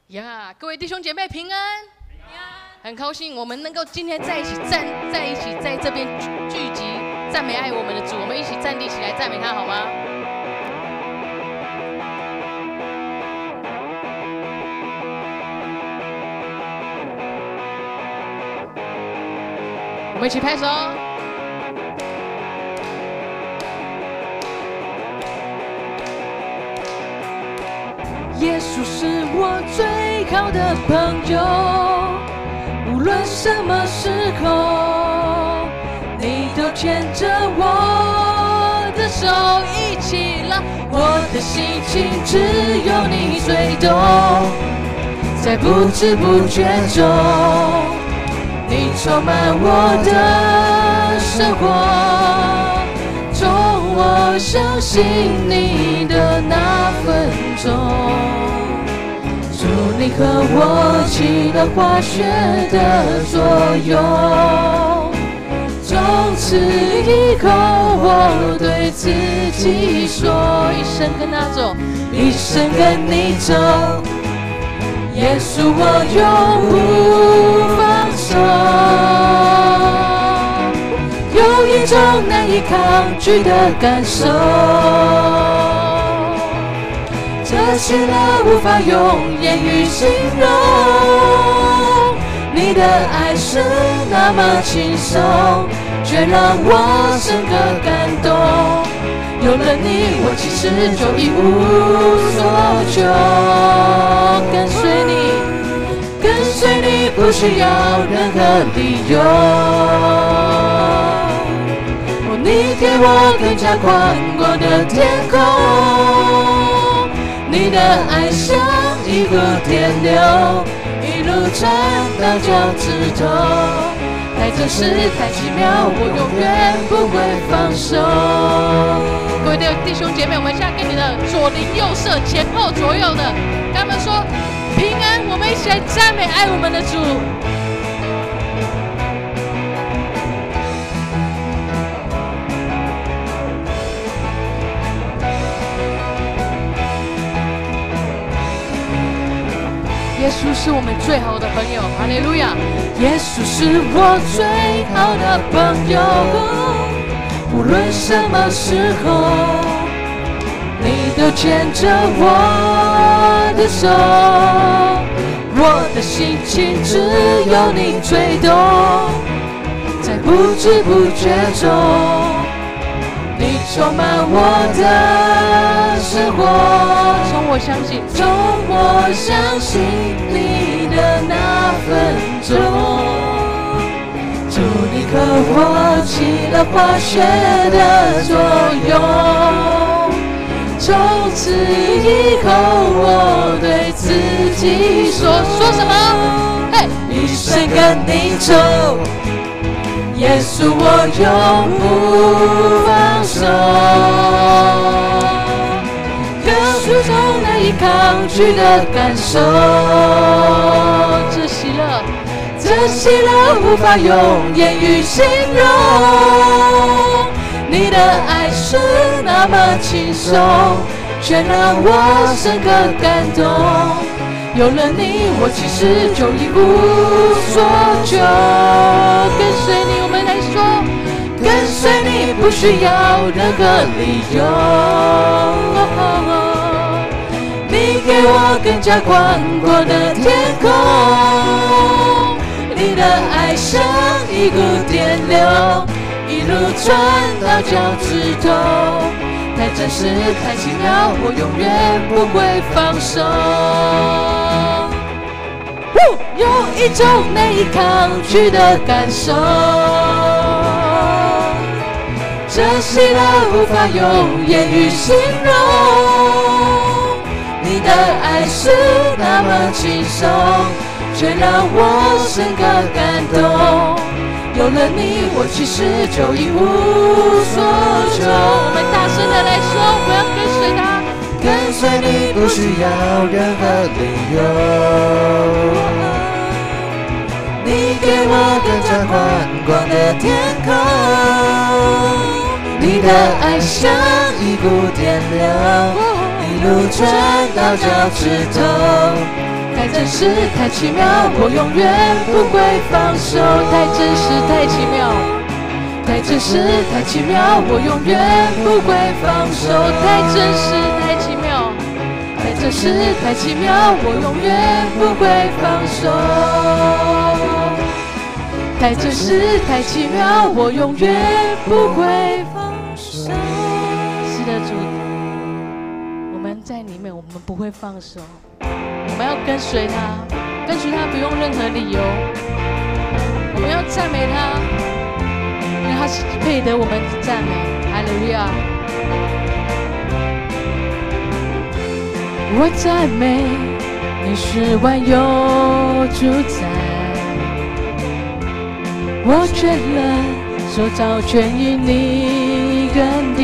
呀，各位弟兄姐妹平安！很高兴我们能够今天在一起在这边聚集，赞美爱我们的主。我们一起站立起来赞美他，好吗？我们一起拍手。耶稣是我最好的朋友，无论什么时候，你都牵着我的手一起来。我的心情只有你最懂，在不知不觉中，你充满我的生活中，我相信你的那份钟。祝你和我起了化学的作用，从此以后我对自己说，一生跟他走，一生跟你走，耶稣我永不放手。有一种难以抗拒的感受，这喜乐无法用言语形容，你的爱是那么轻松，却让我深刻感动。有了你，我其实就一无所求。跟随你不需要任何理由。你给我更加宽阔的天空，你的爱像一股电流，一路传到脚趾头，太真实太奇妙，我永远不会放手。各位弟兄姐妹，我们现在跟你的左邻右舍、前后左右的，跟他们说平安，我们一起来赞美爱我们的主。耶稣是我们最好的朋友，哈利路亚！耶稣是我最好的朋友，无论什么时候，你都牵着我的手，我的心情只有你最懂，在不知不觉中，你充满我的生活。从我相信你的那份钟，祝你和我起了化学的作用，从此以后我对自己说什么？一生跟你走，耶稣我永不放手。有种难以抗拒的感受，这喜乐无法用言语形容，你的爱是那么轻松，却让我深刻感动。有了你，我其实就一无所求。跟随你，我们来说，跟随你不需要任何理由。你给我更加宽阔的天空，你的爱像一股电流，一路传到脚趾头，太真实太奇妙，我永远不会放手。有一种难以抗拒的感受，这喜乐无法用言语形容，你的爱是那么轻松，却让我深刻感动。有了你，我其实就一无所求。我们大声的来说，我要跟随他。跟随你不需要任何理由，你给我更加宽广的天空，你的爱像一股电流，一路传到脚趾头。太真实，太奇妙，我永远不会放手。太真实，太奇妙，太真实，太奇妙，我永远不会放手。太真实，太奇妙，太真实，太奇妙，我永远不会放手。太真实，太奇妙，我永远不会放手。是的，主，我们在里面，我们不会放手。我们要跟随他，跟随他不用任何理由。我们要赞美他，因为他是配得我们的赞美。哈利路亚！我赞美你是万有主宰，我全人所造全因你恩典，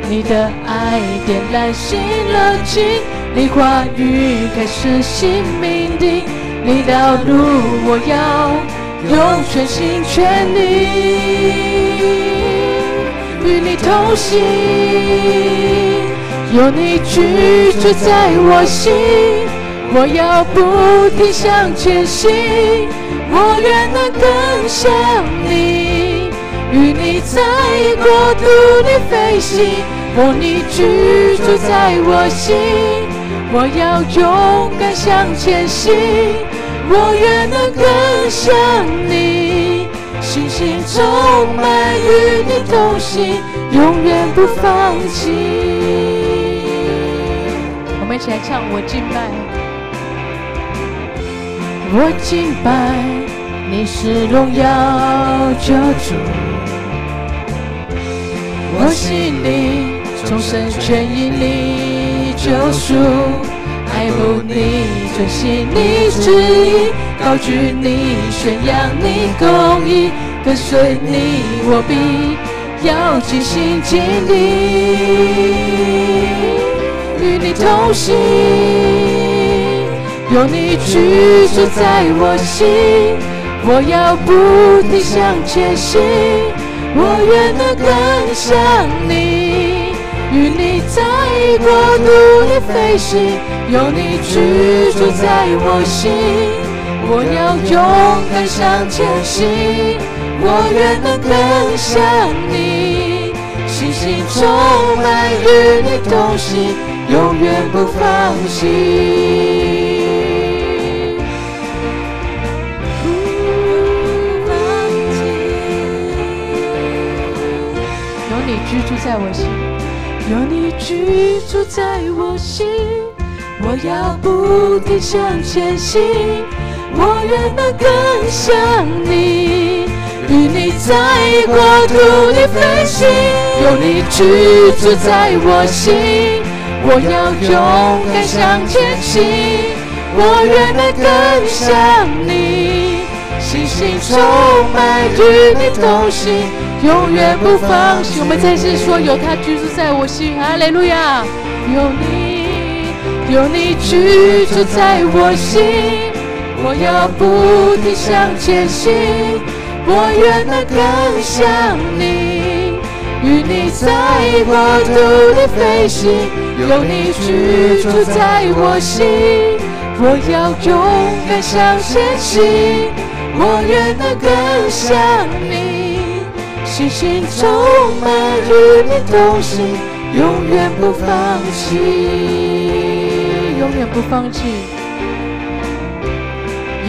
你的爱点燃心热情。你话语开始新命定，你道路我要用全心全力与你同行，有你居住在我心，我要不停向前行，我愿能更像你，与你在国度里飞行，你居住在我心，我要勇敢向前行，我愿能更像你，信心充满与你同行，永远不放弃。我们一起来唱我敬拜，我敬拜你是荣耀救主，我心里重生全因你救赎，爱慕你，遵行你旨意，高举你，宣扬你公义，跟随你，我必要尽心尽力，与你同行，有你居住在我心，我要不停向前行，我愿能更像你，与你在国度里飞行，有你居住在我心，我要勇敢向前行，我愿能更像你，信心充满与你同行，永远不放弃。有你居住在我心，有你居住在我心，我要不停向前行，我愿能更像你，与你在国度里飞行，有你居住在我心，我要勇敢向前行，我愿能更像你，信心充满与你同行，永远不放弃。我们再次说，有他居住在我心，哈利路亚！有你居住在我心，我要不停向前行，我愿能更像你，与你在国度里飞行，有你居住在我心，我要勇敢向前行，我愿能更像你，信心充满与你同行，永远不放弃，永远不放弃，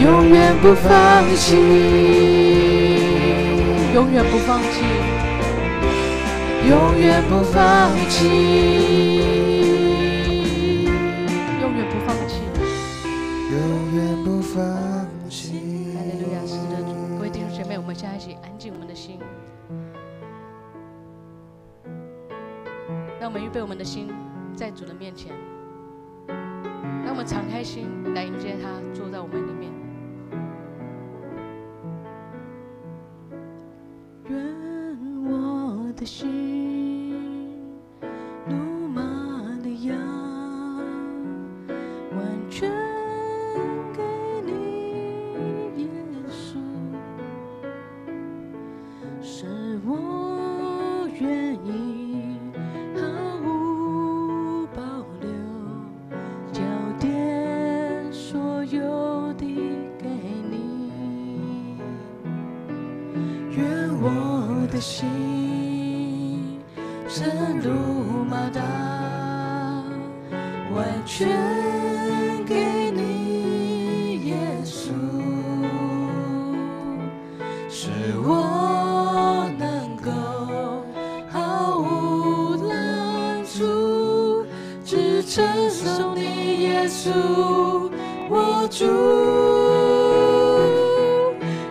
永远不放弃，永远不放弃，永远不放弃，永远不放弃，永远不放弃。哈利路亚！是的，各位弟兄姐妹，我们现在一起安静我们的心，让我们预备我们的心在主的面前，让我们敞开心来迎接他，坐在我们里面。的心如马利亚，完全给你，耶稣，是我愿意毫无保留，交点所有的给你。愿我的心深如马达，完全给你，耶稣，使我能够毫无拦阻，只承受你，耶稣，我主。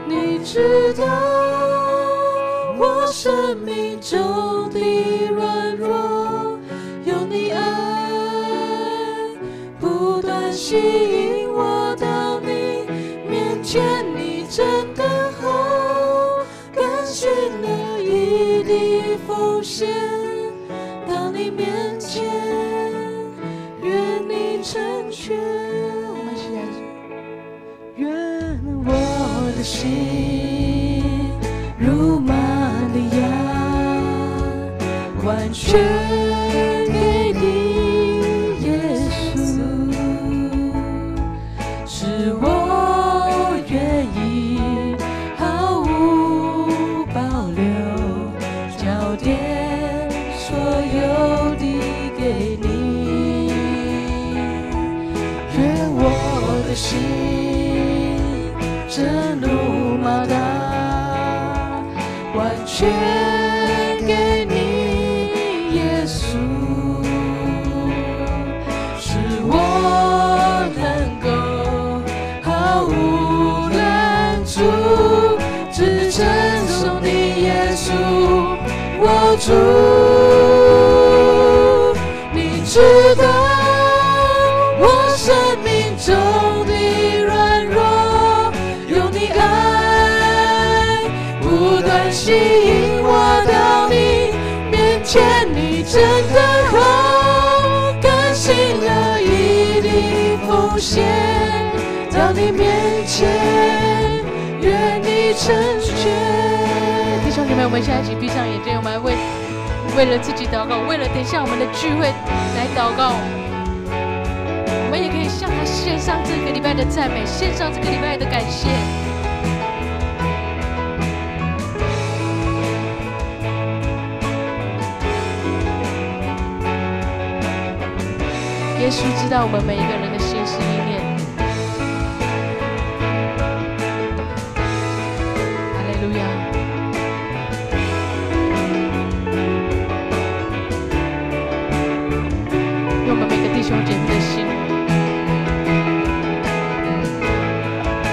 你知道我生命中的软弱，有你爱不断吸引我到你面前，你真的好，甘心乐意的奉献到你面前，愿你成全。我们一起来说，愿我的心如马利亚，完全给你，耶稣，是我愿意毫无保留，交点所有的给你。愿我的心真如马达，完全给你，耶稣，使我能够毫无拦阻，只承受你，耶稣，我主。你知道我生命中的软弱，有你爱不断吸引我到你面前，你真的好，甘心乐意的奉献到你面前，愿你成全。弟兄姐妹，我们现在一起闭上眼睛，我们来为了自己祷告，为了等一下我们的聚会来祷告。我们也可以向他献上这个礼拜的赞美，献上这个礼拜的感谢。耶稣知道我们每一个人的心思意念。哈利路亚！用我们每个弟兄姐妹的心，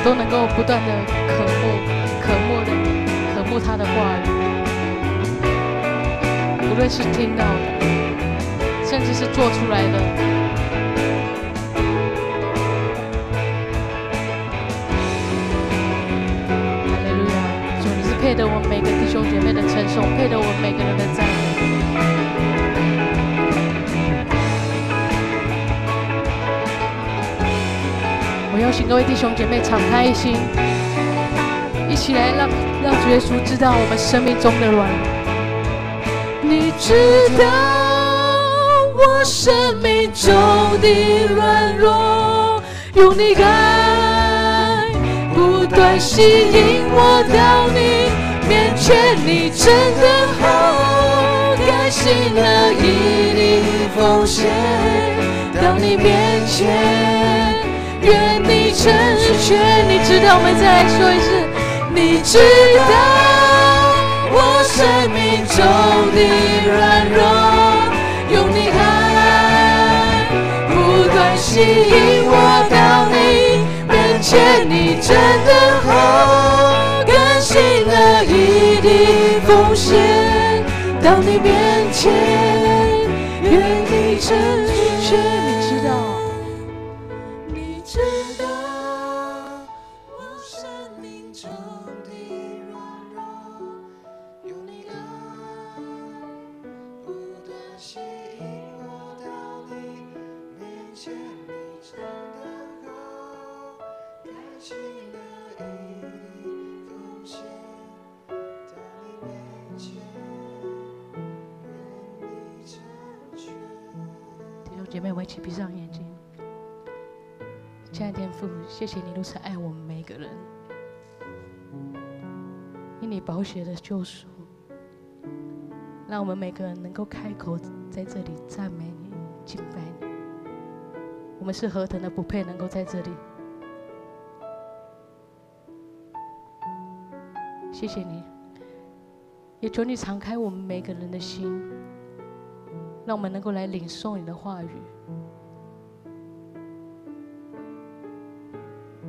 都能够不断的渴慕他的话语，无论是听到的，甚至是做出来的。配得我们每个弟兄姐妹的称颂，配得我们每个人的赞美。我邀请各位弟兄姐妹敞开心，一起来让主耶稣知道我们生命中的软弱。你知道我生命中的软弱，用你爱不断吸引我到你面前，你真的好，甘心乐意的奉献到你面前，愿你成全。你知道，我们再来说一次，你知道我生命中的软弱，用你爱不断吸引我到你面前，你真的好，甘心乐意的奉献到你面前，愿你成全。你知道我生命中的软弱，用你爱姐妹，我们一起闭上眼睛。亲爱的天父，谢谢你如此爱我们每一个人，因你宝血的救赎，让我们每个人能够开口在这里赞美你、敬拜你。我们是何等的不配能够在这里。谢谢你，也求你敞开我们每个人的心，让我们能够来领受你的话语。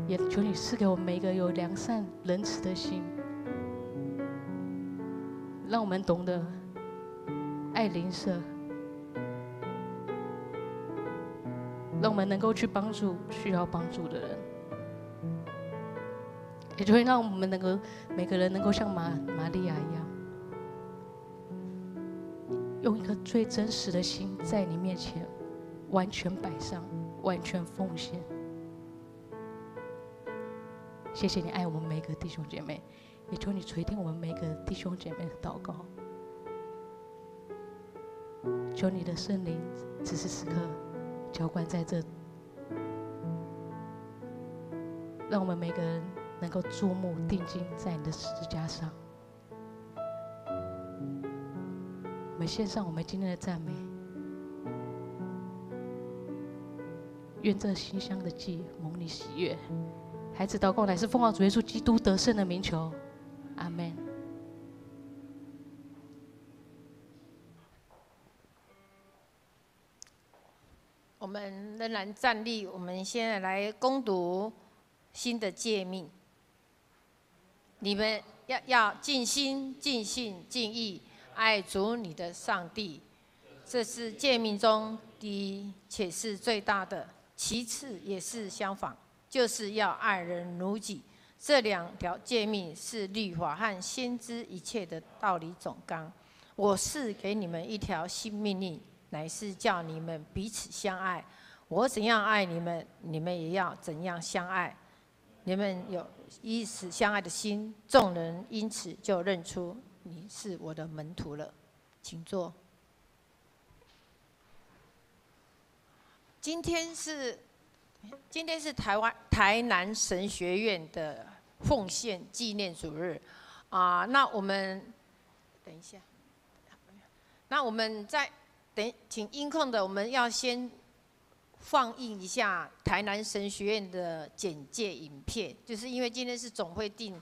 也求你赐给我们每一个有良善仁慈的心，让我们懂得爱邻舍，让我们能够去帮助需要帮助的人，也就会让我们能够每个人能够像玛利亚一样，用一颗最真实的心在你面前完全摆上，完全奉献。谢谢你爱我们每一个弟兄姐妹，也求你垂听我们每一个弟兄姐妹的祷告。求你的圣灵此时此刻浇灌在这，让我们每个人能够注目定睛在你的十字架上。我们献上我们今天的赞美，愿这馨香的祭蒙你喜悦。孩子祷告乃是奉靠主耶稣基督得胜的名求，阿们。我们仍然站立，我们现在来攻读新的诫命。你们要尽心、尽性、尽意爱主你的上帝，这是诫命中第一，且是最大的；其次也是相仿，就是要爱人如己。这两条诫命是律法和先知一切的道理总纲。我是给你们一条新命令，乃是叫你们彼此相爱。我怎样爱你们，你们也要怎样相爱。你们有以此相爱的心，众人因此就认出你是我的门徒了。请坐。今天是台南神学院的奉献纪念主日啊，那我们等一下，那我们请音控的，我们要先放映一下台南神学院的简介影片，就是因为今天是总会定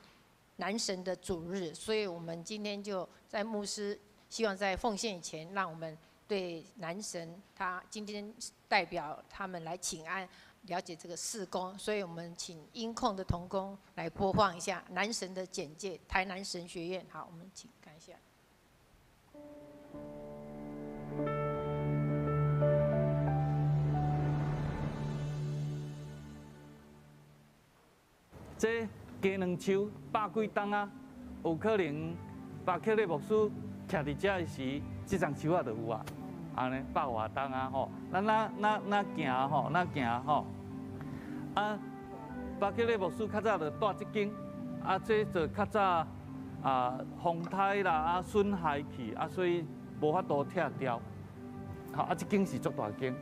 男神的主日，所以我们今天就在牧师希望在奉献以前，让我们对男神他今天代表他们来请安。了解这个事工，所以我们请音控的同工来播放一下男神的简介，台南神学院。好，我们请看一下。这鸡卵树百几吨啊，有可能巴克利牧师徛伫遮时，这丛树啊就有啊。安尼百外吨啊吼，咱行吼，啊，巴克利牧师较早就带这间，啊，这就较早风台啦损害去，所以无法度拆掉。好，这间是足大间，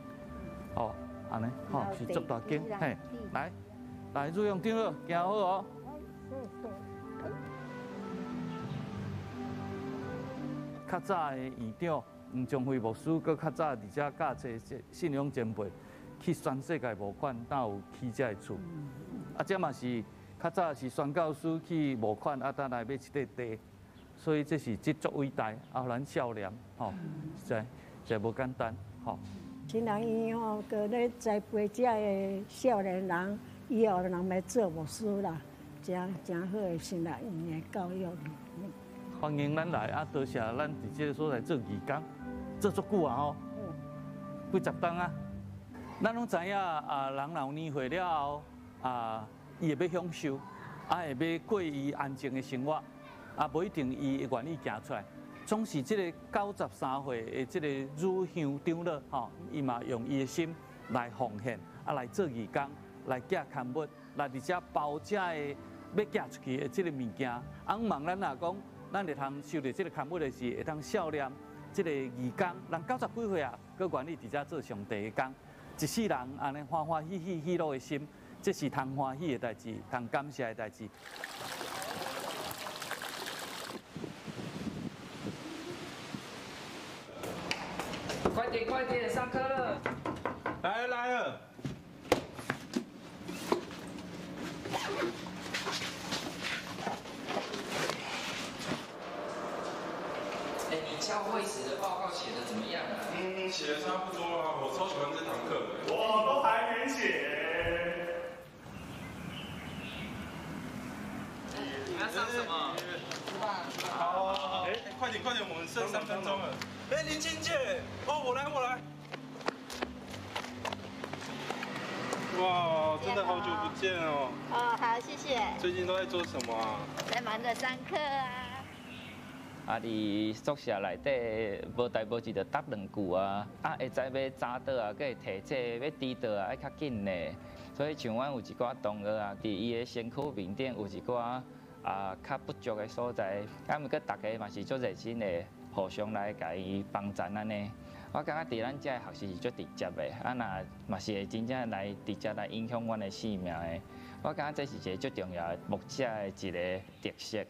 哦，安尼，是足大间，嘿，来，入用顶了，行好哦。较早的院长。黄宗辉牧师，佮较早，而且教这信仰前辈去全世界募款，才有起这厝。这嘛是较早是宣教师去募款，才来买一块地，所以这是这足伟大，互咱孝念，实在无简单，新人伊个咧栽培这个少年人，以后人要做牧师啦，真好的新人院的教育。欢迎咱来，多谢咱伫这个所在做义工。做足久啊几十吨啊！咱拢知影人老年岁了后伊会要享受，会要过伊安静的生活，无一定伊会愿意行出来。总是这个93岁的这个女乡长老伊嘛用伊的心来奉献，来做义工，来寄刊物，来伫遮包遮的要寄出去的这个物件。望咱若讲，咱会通收到这个刊物的是会通孝念。这个义工，人90几岁啊，佮愿意伫遮做上帝的工，一世人安尼欢欢喜喜喜乐的心，这是通欢喜的代志，通感谢的代志。快点快点，上课了！来了来了。哎，你教会时的报告写的怎么样啊？写的差不多啊，我超喜欢这堂课的。我都还没写。你要上什么？好啊，哎，快点快点，我们剩3分钟了。哎，林青姐，哦，我来。哇，真的好久不见哦。哦，好，谢谢。最近都在做什么啊？在忙着上课啊。啊，伫宿舍内底无代无志就答2句啊，会知要早倒啊，佮会提醒要迟倒啊，爱较紧呢。所以像阮有一寡同学啊，伫伊的身躯面顶有一寡较不足的所在，毋过大家嘛是足热心的，互相来甲伊帮衬安尼。我感觉伫咱遮的学习是足直接的，若嘛是会真正来直接来影响阮的生命的。我感觉这是一个最重要的牧者的一个特色。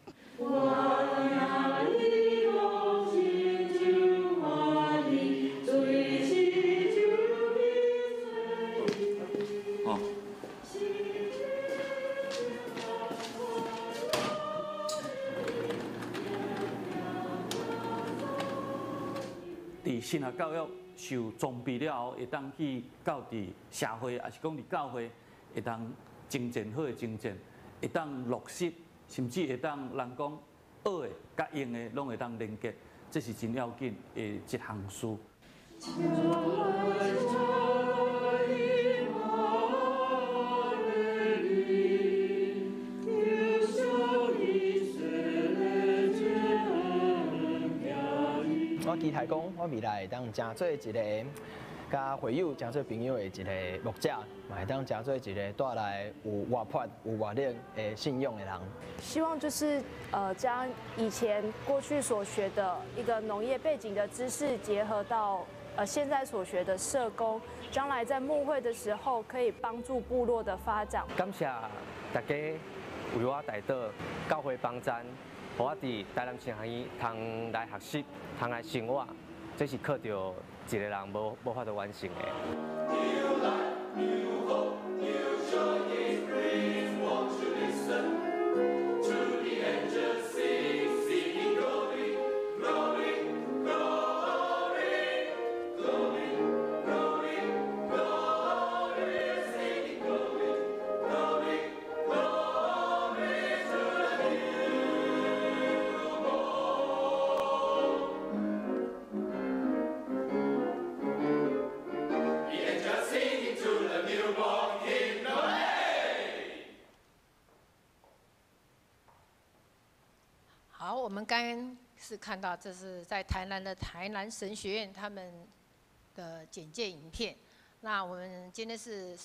伫神学教育受装备了后，会当去到伫社会，也是讲伫教会，会当精进好的精进，会当落实，甚至会当人讲学的甲用的，拢会当连结，这是真要紧的一项事。我期待讲，我未来会当成做一个甲会友、成做朋友的一个牧者，嘛会当成做一个带来有活泼、有活力的信仰的人。希望就是将以前过去所学的一个农业背景的知识，结合到现在所学的社工，将来在牧会的时候可以帮助部落的发展。感谢大家为我带到教会帮站。互我伫台南城乡通来学习，通来生活，这是靠着一个人无法度完成的。好，我们刚刚是看到这是在台南的台南神学院他们的简介影片。那我们今天是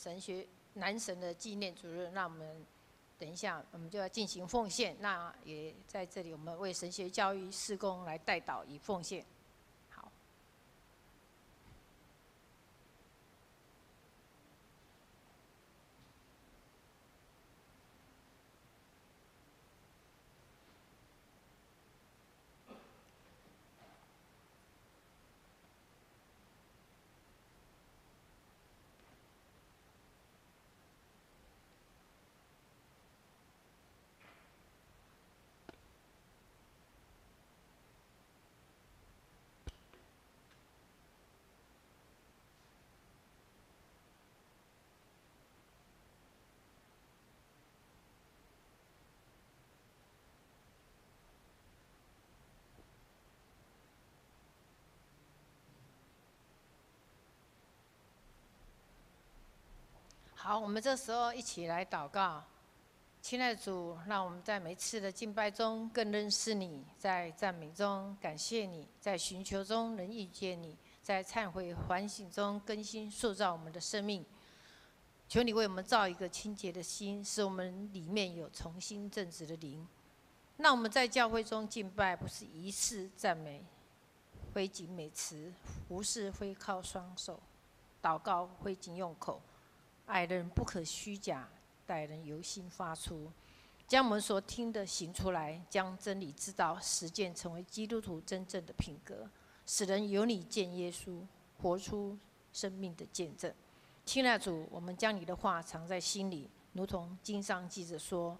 男神的纪念主日，那我们等一下我们就要进行奉献。那也在这里，我们为神学教育事工来代祷以奉献。好。好，我们这时候一起来祷告。亲爱的主，让我们在每次的敬拜中更认识你，在赞美中感谢你，在寻求中能遇见你，在忏悔反省中更新塑造我们的生命。求你为我们造一个清洁的心，使我们里面有重新正直的灵。让我们在教会中敬拜，不是仪式赞美，非仅美词，服事非靠双手，祷告非仅用口，爱人不可虚假，待人由心发出。将我们所听的行出来，将真理之道实践，成为基督徒真正的品格，使人有你见耶稣，活出生命的见证。亲爱的主，我们将你的话藏在心里，如同经上记着说，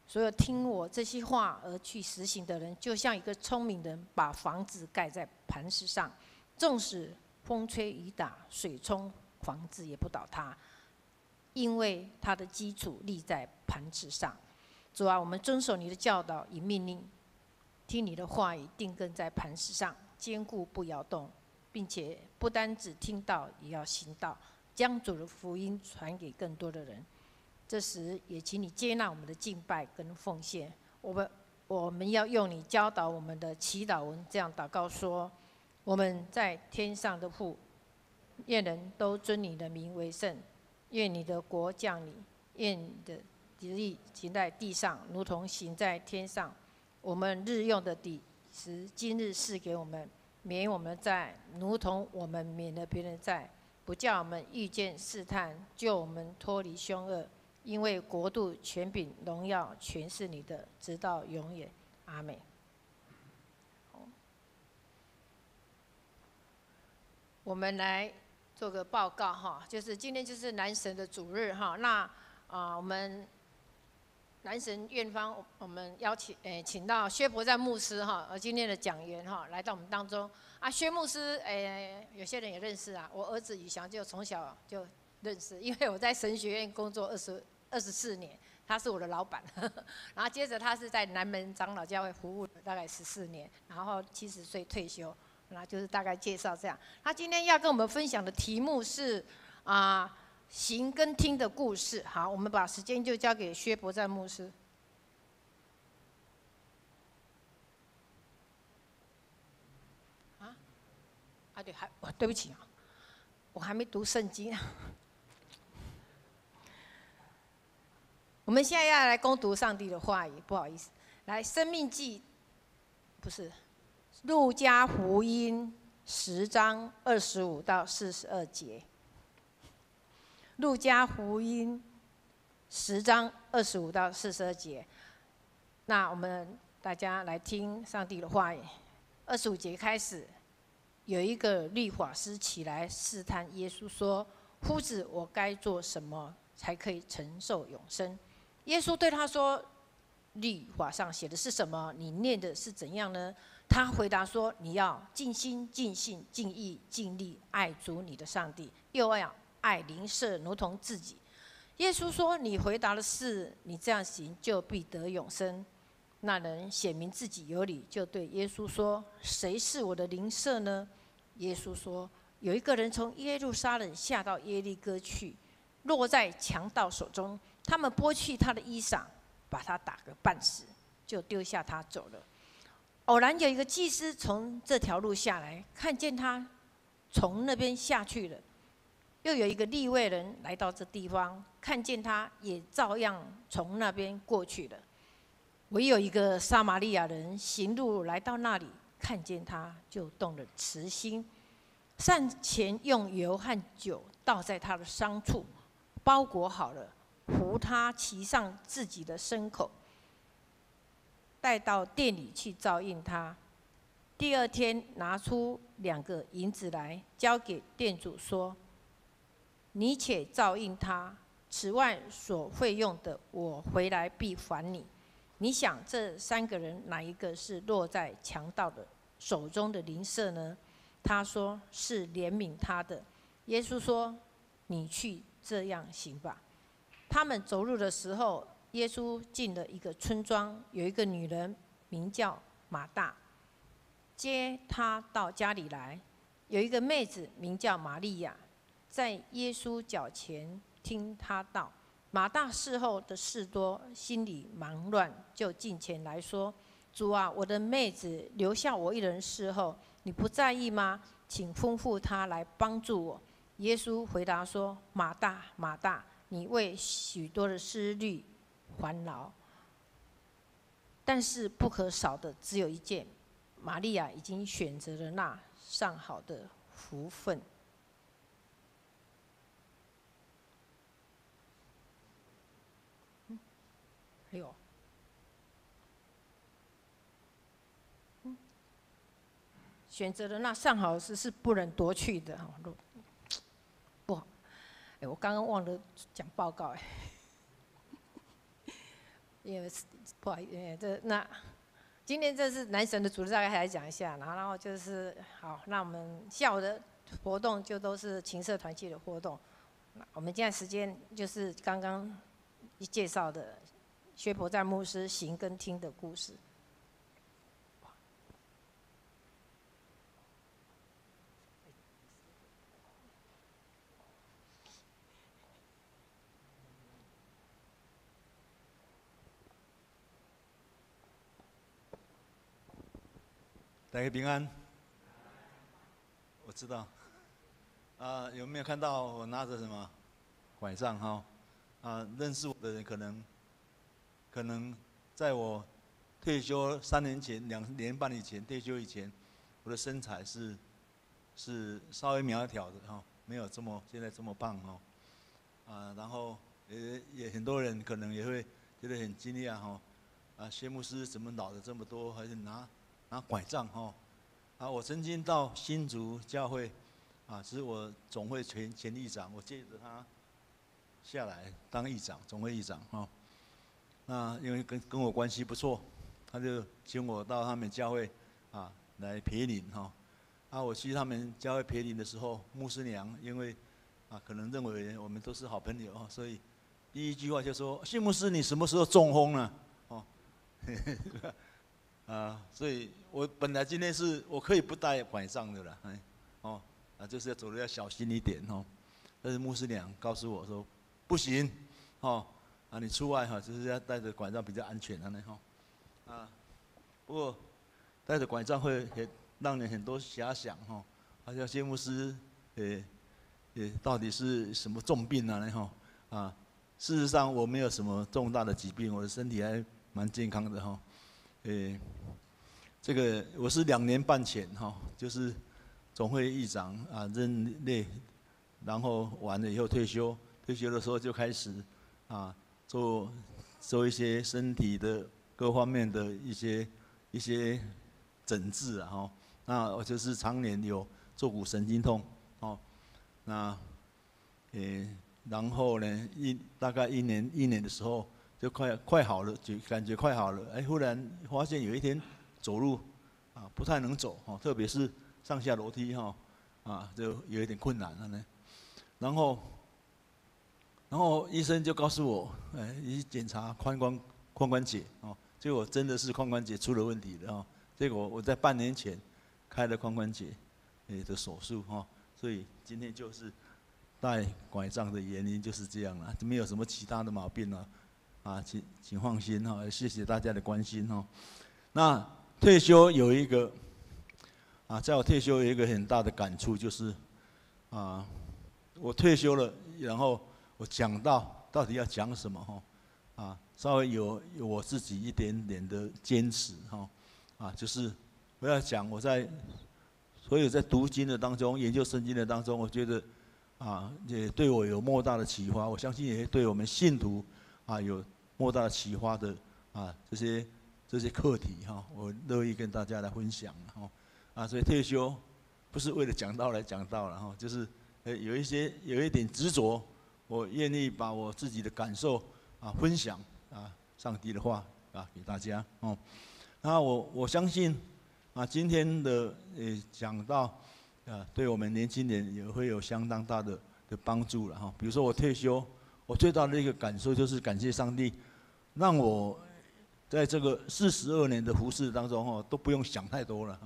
所有听我这些话而去实行的人，就像一个聪明人把房子盖在磐石上，纵使风吹雨打，水冲，房子也不倒塌，因为它的基础立在磐石上。主啊，我们遵守你的教导与命令，听你的话语，定根在磐石上，坚固不摇动，并且不单只听到，也要行道，将主的福音传给更多的人。这时也请你接纳我们的敬拜跟奉献。我们要用你教导我们的祈祷文这样祷告说：我们在天上的父，愿人都尊你的名为圣，愿你的国降临，愿你的旨意行在地上，如同行在天上。我们日用的底食今日赐给我们，免我们的债，如同我们免了别人的债，不叫我们遇见试探，救我们脱离凶恶。因为国度、权柄、荣耀，全是你的，直到永远。阿们。我们来做个报告哈，就是今天就是男神的主日哈。那我们男神院方，我们邀请请到薛伯赞牧师哈，今天的讲员哈，来到我们当中啊。薛牧师有些人也认识啊，我儿子宇翔就从小就认识，因为我在神学院工作24年，他是我的老板。然后接着他是在南门长老教会服务了大概14年，然后70岁退休，那就是大概介绍这样。他今天要跟我们分享的题目是行跟听的故事。好，我们把时间就交给薛伯赞牧师。对，对不起啊，我还没读圣经。我们现在要来攻读上帝的话语，不好意思，来《申命记》，不是，《路加福音》10章25到42节，《路加福音》10章25到42节。那我们大家来听上帝的话语。25节开始，有一个律法师起来试探耶稣，说：“夫子，我该做什么才可以承受永生？”耶稣对他说：“律法上写的是什么？你念的是怎样呢？”他回答说：“你要尽心、尽性、尽意、尽力爱主你的上帝，又要爱邻舍如同自己。”耶稣说：“你回答的是，你这样行就必得永生。”那人显明自己有理，就对耶稣说：“谁是我的邻舍呢？”耶稣说：“有一个人从耶路撒冷下到耶利哥去，落在强盗手中。他们剥去他的衣裳，把他打个半死，就丢下他走了。偶然有一个祭司从这条路下来，看见他从那边下去了。又有一个利未人来到这地方，看见他也照样从那边过去了。唯有一个撒玛利亚人行路来到那里，看见他就动了慈心，上前用油和酒倒在他的伤处，包裹好了，扶他骑上自己的牲口，带到店里去照应他。第二天拿出2个银子来，交给店主说：“你且照应他，此外所费用的，我回来必还你。”你想这3个人哪一个是落在强盗的手中的邻舍呢？他说：“是怜悯他的。”耶稣说：“你去这样行吧。”他们走路的时候，耶稣进了一个村庄，有一个女人名叫马大，接他到家里来。有一个妹子名叫玛利亚，在耶稣脚前听他道。马大事后的事多，心里忙乱，就近前来说：“主啊，我的妹子留下我一人侍候，你不在意吗？请吩咐她来帮助我。”耶稣回答说：“马大，马大，你为许多的思虑烦恼，但是不可少的只有一件。玛利亚已经选择了那上好的福分。还有，选择了那上好的事是不能夺去的哈。不好，哎，我刚刚忘了讲报告哎，因为不好意思，今天这是男神的主日，大概来讲一下，然后就是好，那我们下午的活动就都是情社团契的活动。我们现在时间就是刚刚介绍的薛伯赞牧师行跟听的故事。大家平安。我知道。有没有看到我拿着什么拐杖哈？认识我的人可能在我退休3年前、2年半以前退休以前，我的身材是稍微苗条的哈，没有现在这么胖哈。然后也很多人可能也会觉得很惊讶哈。薛牧师怎么老的这么多，还是拿拐杖哈？我曾经到新竹教会，是我总会前议长，我借着他下来当议长，总会议长哈。那因为跟我关系不错，他就请我到他们教会来陪灵哈。我去他们教会陪灵的时候，牧师娘因为可能认为我们都是好朋友所以第一句话就说：“谢牧师，你什么时候中风了？”所以我本来今天是我可以不带拐杖的啦，就是要走得要小心一点但是牧师娘告诉我说不行，你出外就是要带着拐杖比较安全不过带着拐杖会让人很多遐想好像谢牧师也到底是什么重病事实上我没有什么重大的疾病，我的身体还蛮健康的这个我是2年半前就是总会议长任内，然后完了以后退休的时候就开始做一些身体的各方面的一些诊治那我就是常年有坐骨神经痛然后呢大概一年的时候就快好了，就感觉快好了，忽然发现有一天走路不太能走特别是上下楼梯就有一点困难了呢。然后医生就告诉我，一检查髋关节结果真的是髋关节出了问题的结果我在半年前开了髋关节的手术所以今天就是带拐杖的原因就是这样了，没有什么其他的毛病了请放心谢谢大家的关心那退休有一个在我退休有一个很大的感触，就是我退休了，然后我讲到底要讲什么稍微有我自己一点点的坚持就是我要讲我在所有在读经的当中、研究圣经的当中，我觉得也对我有莫大的启发，我相信也对我们信徒有莫大的启发的这些课题我乐意跟大家来分享所以退休不是为了讲道来讲道了就是有一点执着，我愿意把我自己的感受分享上帝的话给大家那我相信今天的讲道对我们年轻人也会有相当大的帮助了比如说我退休，我最大的一个感受就是感谢上帝，让我在这个42年的服事当中都不用想太多了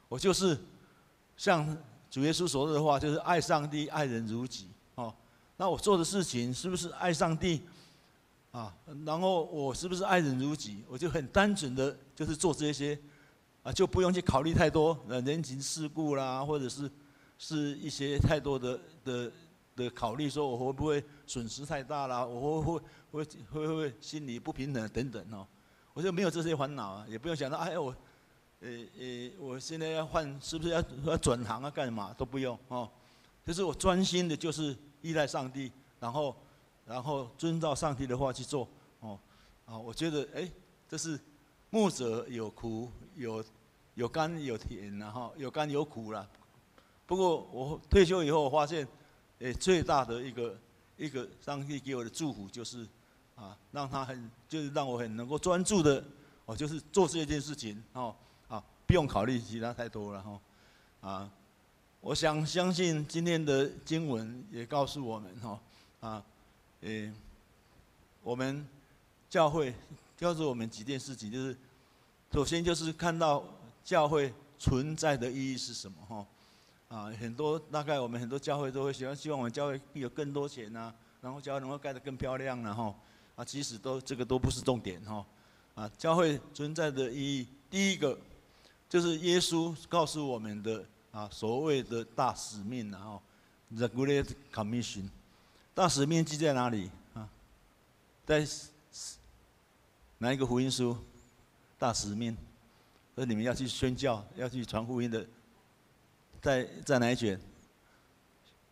我就是像主耶稣所说的话，就是爱上帝，爱人如己那我做的事情是不是爱上帝然后我是不是爱人如己，我就很单纯的就是做这些就不用去考虑太多人情世故啦，或者是一些太多的考虑，说我会不会损失太大啦，我会不会心理不平衡等等我就没有这些烦恼也不用想到我现在要换，是不是要转行啊？干嘛都不用哦，就是我专心的，就是依赖上帝，然后遵照上帝的话去做哦。我觉得这是牧者有苦有甘有甜，然后有甘有苦啦。不过我退休以后，我发现，最大的一个上帝给我的祝福就是，就是让我很能够专注的，就是做这件事情不用考虑其他太多了我相信今天的经文也告诉我们我们教会告诉我们几件事情，就是首先就是看到教会存在的意义是什么很多大概我们很多教会都会希望我们教会有更多钱啊，然后教会能够盖得更漂亮其实这个都不是重点教会存在的意义，第一个就是耶稣告诉我们的所谓的大使命The Great Commission， 大使命记在哪里在哪一个福音书？大使命，说你们要去宣教，要去传福音的，在哪一卷？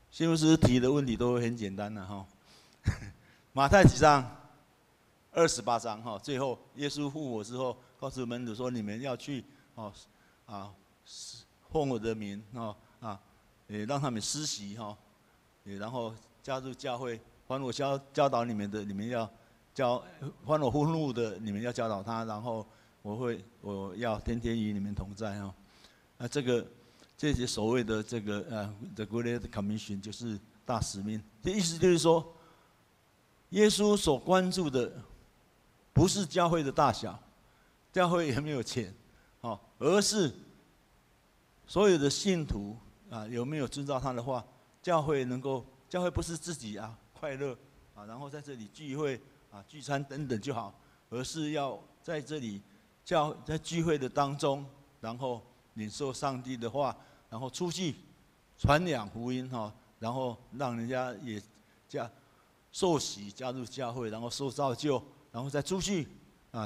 信牧师提的问题都很简单马太几章？28章最后耶稣复活之后，告诉门徒说：“你们要去奉我的名让他们施洗然后加入教会。凡我教导你们的，你们要凡我呼怒的，你们要教导他。然后我要天天与你们同在这些所谓的这个The Great Commission 就是大使命。这意思就是说，耶稣所关注的不是教会的大小，教会有没有钱而是所有的信徒有没有遵照他的话。教会不是自己快乐然后在这里聚会聚餐等等就好，而是要在这里在聚会的当中，然后领受上帝的话，然后出去传扬福音然后让人家也受洗加入教会，然后受造就，然后再出去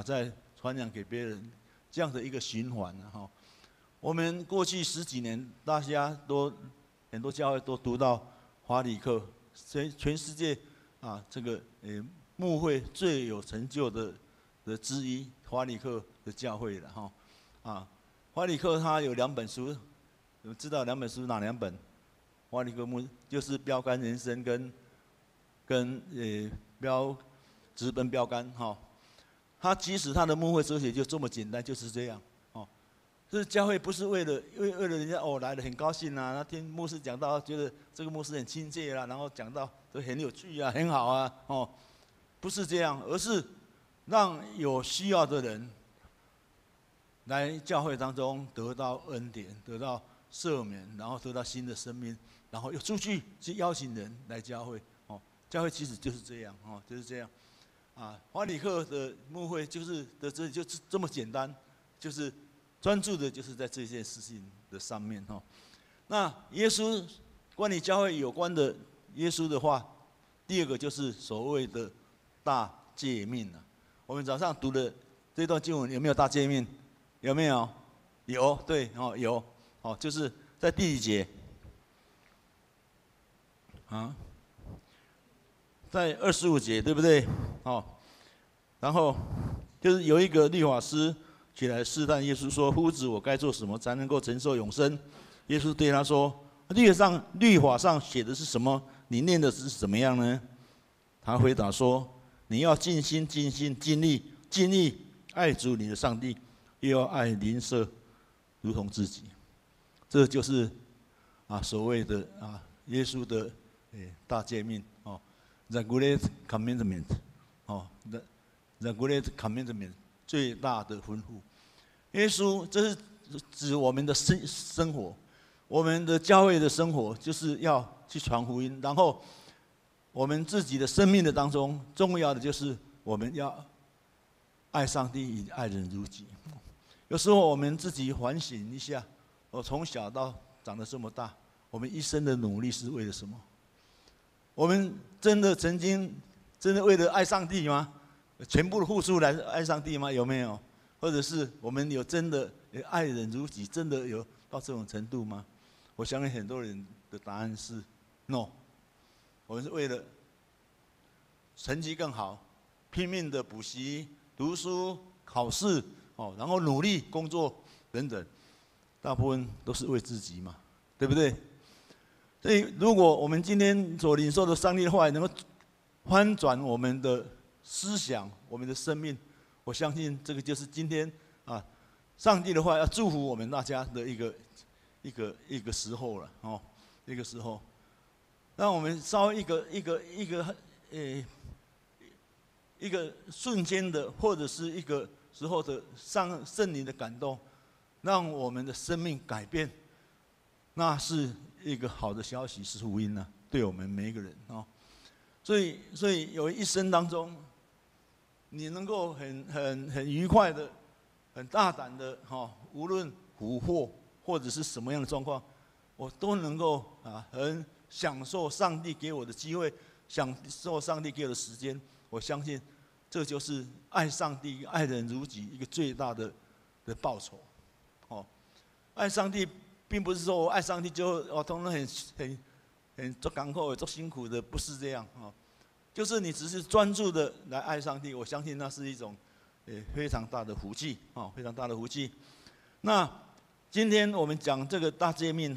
再传扬给别人，这样的一个循环我们过去10几年，大家很多教会都读到华理课，全世界这个牧会最有成就的之一，华理课的教会了华理课它有2本书，你们知道2本书哪2本？华理课就是标杆人生跟直奔标杆它其实它的牧会哲学就这么简单，就是这样就是教会不是为了人家来了很高兴那听牧师讲到，觉得这个牧师很亲切然后讲到都很有趣很好不是这样，而是让有需要的人来教会当中得到恩典，得到赦免，然后得到新的生命，然后又出去邀请人来教会教会其实就是这样就是这样华理课的牧会就是这么简单，就是专注的就是在这件事情的上面那耶稣关于教会有关的耶稣的话，第2个就是所谓的大诫命我们早上读的这段经文有没有大诫命？有没有？有，对有就是在第几节在25节，对不对然后就是有一个律法师起来试探耶稣说：“夫子，我该做什么才能够承受永生？”耶稣对他说：“律法上写的是什么？你念的是怎么样呢？”他回答说：“你要尽心、尽心、尽力爱主你的上帝，又要爱邻舍如同自己。”这就是所谓的耶稣的大诫命The Great Commandment The Great Commandment 最大的吩咐。耶稣这是指我们的生活，我们的教会的生活就是要去传福音，然后我们自己的生命的当中，重要的就是我们要爱上帝以爱人如己。有时候我们自己反省一下，我从小到长得这么大，我们一生的努力是为了什么？我们真的曾经为了爱上帝吗？全部的付出来爱上帝吗？有没有？或者是我们有真的爱人如己，真的有到这种程度吗？我相信很多人的答案是 no。我们是为了成绩更好，拼命的补习、读书、考试，然后努力工作等等，大部分都是为自己嘛，对不对？所以，如果我们今天所领受的上帝的话，能够翻转我们的思想、我们的生命，我相信这个就是今天上帝的话要祝福我们大家的一个时候了一个时候，让我们稍微一个瞬间的，或者是一个时候的圣灵的感动，让我们的生命改变，那是一个好的消息，是福音啊，对我们每一个人所以有一生当中，你能够很愉快的、很大胆的无论福祸或者是什么样的状况，我都能够很享受上帝给我的机会，享受上帝给我的时间。我相信，这就是爱上帝、爱人如己一个最大的报酬。爱上帝，并不是说我爱上帝就通常很做艰苦、做辛苦的，不是这样就是你只是专注的来爱上帝，我相信那是一种非常大的福气非常大的福气。那今天我们讲这个大诫命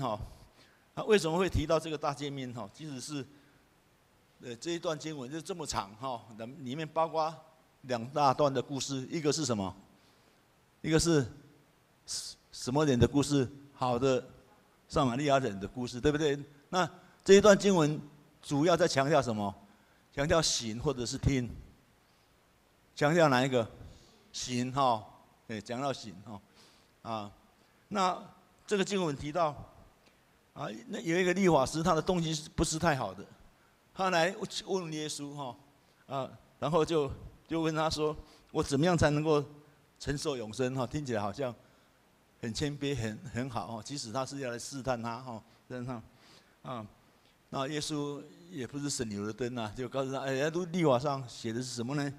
为什么会提到这个大诫命即使是这一段经文就这么长里面包括2大段的故事，一个是什么？一个是什么人的故事？好的撒玛利亚人的故事，对不对？那这一段经文主要在强调什么？强调行或者是听？强调哪一个？行讲到行那这个经文提到那有一个律法师，他的动机不是太好的，他来问耶稣然后就问他说：“我怎么样才能够承受永生？”听起来好像很谦卑，很好其实他是要来试探他试探他那耶稣也不是省油的灯就告诉他：“律法上写的是什么呢？”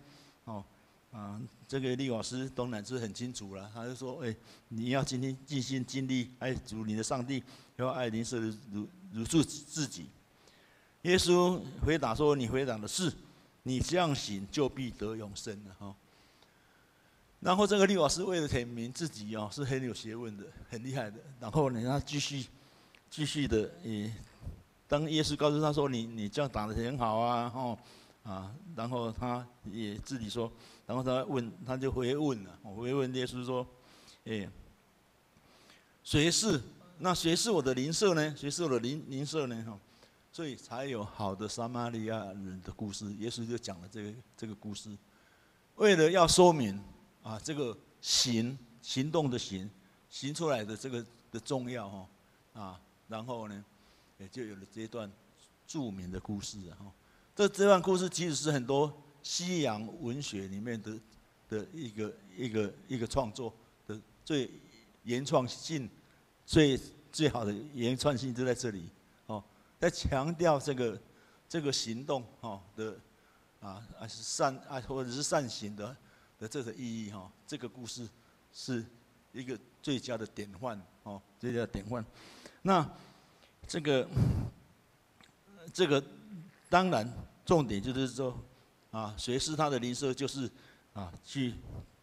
这个律法师当然是很清楚了，他就说：“你要今天尽心尽力爱主你的上帝，要爱邻舍如自己。”耶稣回答说：“你回答的是，你这样行就必得永生了。”然后这个律法师为了显明自己是很有学问的、很厉害的，然后呢，他继续的当耶稣告诉他说：“你这样打得很好然后他也自己说，然后他就回问了，回问耶稣说：“谁是我的邻舍呢？谁是我的邻舍呢？”所以才有好的撒玛利亚人的故事。耶稣就讲了这个故事，为了要说明这个行动的行出来的这个的重要然后呢，也就有了这段著名的故事这段故事其实是很多西洋文学里面的一个创作的最原创性、最好的原创性就在这里在强调这个行动的善或者是善行的这个意义这个故事是一个最佳的典范最佳的典范。那这个当然重点就是说谁是他的邻舍，就是去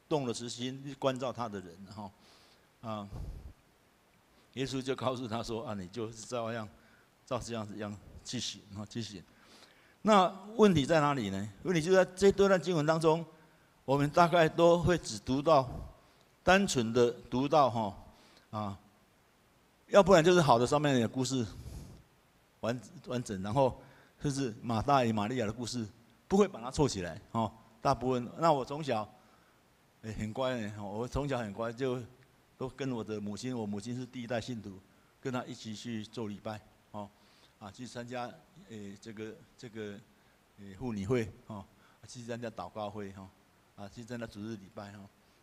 动了慈心去关照他的人耶稣就告诉他说你就是照这样子去行去行。那问题在哪里呢？问题就在这段经文当中，我们大概都会只读到单纯的读到要不然就是好的上面的故事完整，然后就是马大与玛利亚的故事，不会把它凑起来大部分。那我从小很乖我从小很乖，就都跟我的母亲，我母亲是第一代信徒，跟她一起去做礼拜去参加这个妇女会去参加祷告会去参加主日礼拜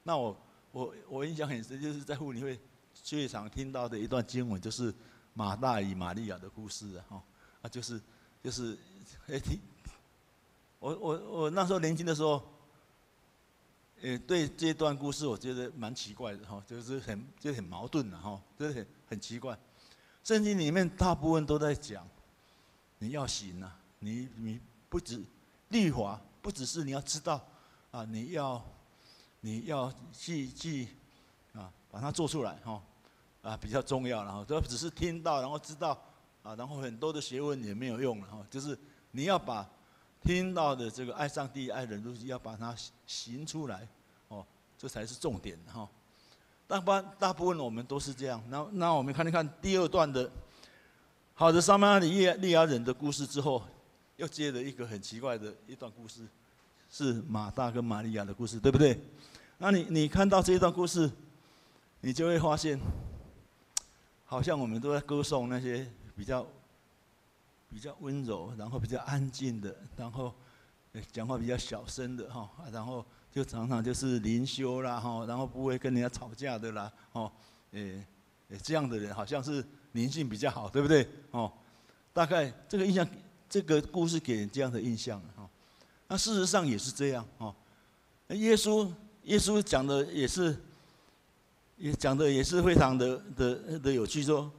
那我印象很深，就是在妇女会最常听到的一段经文，就是马大与玛利亚的故事就是我那时候年轻的时候，对这段故事，我觉得蛮奇怪的哈，就是很矛盾的哈，就是很奇怪。圣经里面大部分都在讲，你要行啊，你不止律法，不只是你要知道啊，你要去把它做出来哈，比较重要了哈。这只是听到然后知道啊，然后很多的学问也没有用了哈，就是你要把听到的这个爱上帝、爱人如己，要把它行出来，哦，这才是重点哈。大部分我们都是这样。那我们看一看第2段的好的撒玛利亚人的故事之后，又接了一个很奇怪的一段故事，是马大跟玛利亚的故事，对不对？那你看到这一段故事，你就会发现，好像我们都在歌颂那些比较温柔，然后比较安静的，然后讲话比较小声的哈，然后就常常就是灵修啦哈，然后不会跟人家吵架的啦，哦，这样的人好像是灵性比较好，对不对？哦，大概这个印象，这个故事给人这样的印象哈。那事实上也是这样哦。耶稣讲的也是非常的有趣，说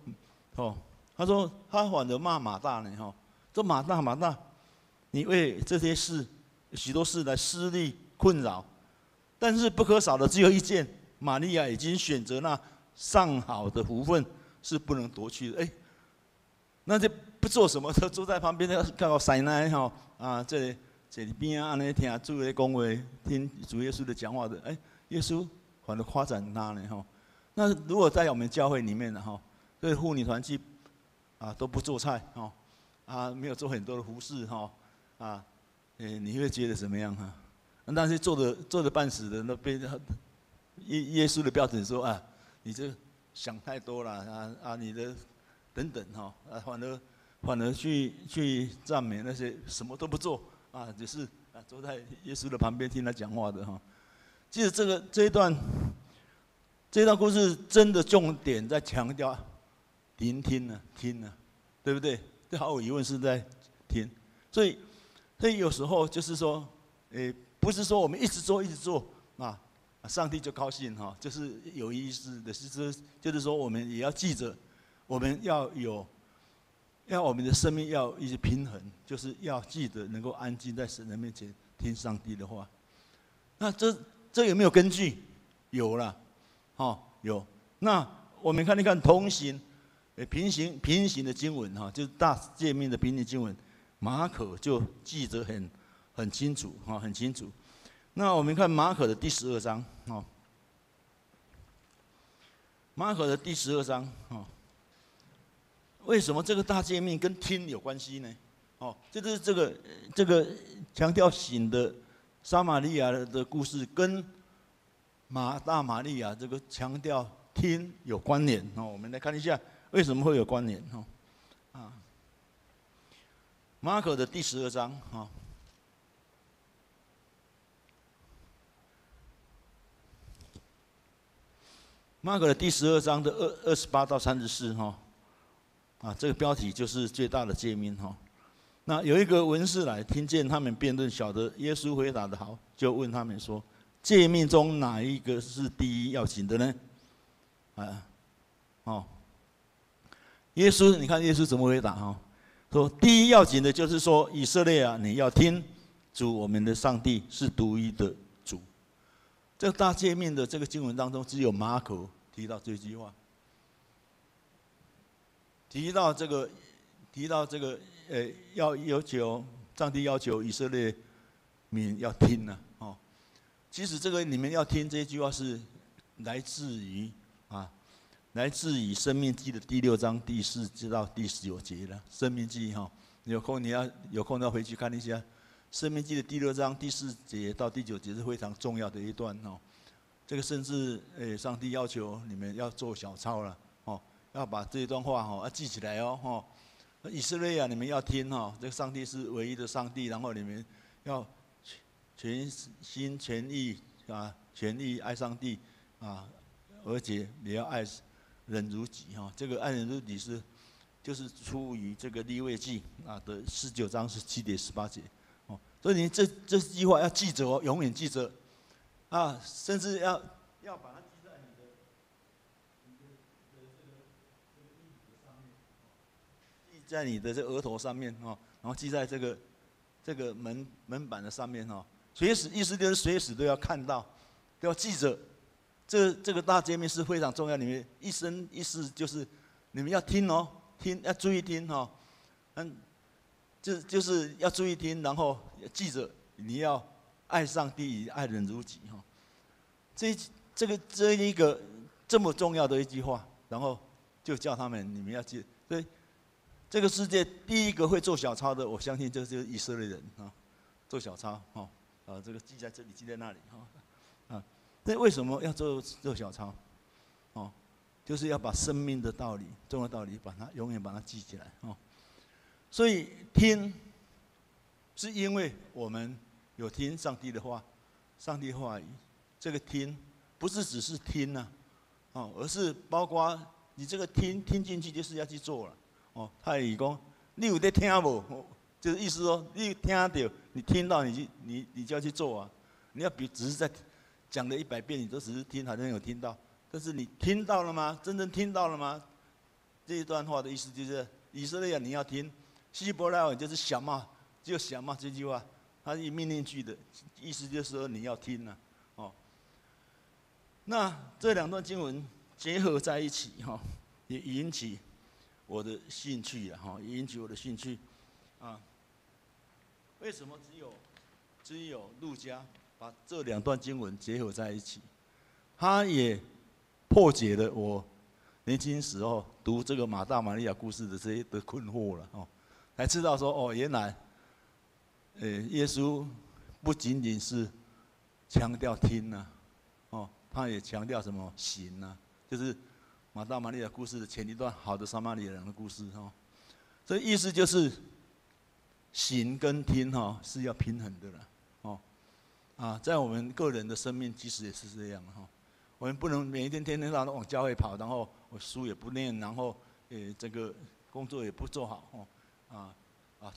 哦。他说：“他反而骂马大呢，哈，说马大，你为这些事许多事来思虑困扰，但是不可少的只有一件，玛利亚已经选择那上好的福分，是不能夺去的。哎，那就不做什么，就坐在旁边看到塞奶哈这里边啊，安尼听主的讲话，听主耶稣的讲话的，哎，耶稣反而夸奖他呢，哈。那如果在我们教会里面呢，哈，对妇女团契。”都不做菜没有做很多的服饰你会觉得怎么样哈？但是做的半死的，那被耶稣的标准说你这想太多了你的等等反而去赞美那些什么都不做只是坐在耶稣的旁边听他讲话的哈。其实这一段故事真的重点在强调。聆听呢，对不对？这毫无疑问是在听，所以有时候就是说，不是说我们一直做上帝就高兴哈，就是有意思的是，就是说我们也要记着，我们要我们的生命要一些平衡，就是要记得能够安静在神的面前听上帝的话。那这有没有根据？有了，有。那我们看一看同行。平行的经文哈，就是大诫命的平行经文，马可就记得很清楚很清楚。那我们看马可的第12章马可的第12章为什么这个大诫命跟听有关系呢？就是这个强调行的撒玛利亚的故事，跟大玛利亚这个强调听有关联我们来看一下。为什么会有关联？马可的第12章马可的第12章的28到34这个标题就是最大的诫命那有一个文士来，听见他们辩论，晓得耶稣回答的好，就问他们说：诫命中哪一个是第一要紧的呢？耶稣，你看耶稣怎么回答说第一要紧的就是说，以色列啊，你要听主我们的上帝是独一的主。这个大诫命的这个经文当中，只有马可提到这句话，提到这个要求上帝要求以色列民要听其实这个你们要听这句话是来自于《申命记》的第6章第4到第19节了，《申命记》有空你要回去看一下，《申命记》的第6章第4节到第9节是非常重要的一段这个甚至上帝要求你们要做小抄了要把这一段话要记起来以色列啊，你们要听这个上帝是唯一的上帝，然后你们要全心全意全意爱上帝而且也要爱人如己这个爱人如己就是出于这个利未记的19章17节18节所以你这句话要记着永远记着。啊，甚至要把它记在你的这个衣服上面，记在你的这额头上面哦，然后记在这个门板的上面哦，随时意思就是随时都要看到，都要记着。这个大诫命是非常重要，你们一生一世就是你们要听哦，听要注意听哦，就是要注意听，然后记着你要爱上帝，爱人如己哈。这一个这么重要的一句话，然后就叫他们你们要记。所以这个世界第一个会做小抄的，我相信这就是以色列人啊，做小抄哈这个记在这里，记在那里哈啊。那为什么要做小抄？哦，就是要把生命的道理、重要道理，永远把它记起来哦。所以听，是因为我们有听上帝的话，上帝话语。这个听，不是只是听呐，哦，而是包括你这个听进去，就是要去做了。哦，他也讲，你有在听无？就是意思说，你听到，你听到，你就要去做啊。你要只是在讲了100遍，你都只是听，好像有听到，但是你听到了吗？真正听到了吗？这一段话的意思就是，以色列你要听，希伯来文就是想嘛，就想嘛这句话，它是命令句的意思，就是说你要听啊，哦。那这2段经文结合在一起哈，也引起我的兴趣啊，哈，也引起我的兴趣啊。为什么只有路加把这2段经文结合在一起？他也破解了我年轻时候读这个马大马利亚故事的这些的困惑了哦，才知道说哦，原来，耶稣不仅仅是强调听啊，哦，他也强调什么行啊，就是马大马利亚故事的前一段好的撒玛利亚人的故事哦，所以意思就是行跟听哈是要平衡的了哦，啊，在我们个人的生命其实也是这样哈。我们不能每一天天天往教会跑，然后我书也不念，然后这个工作也不做好哦，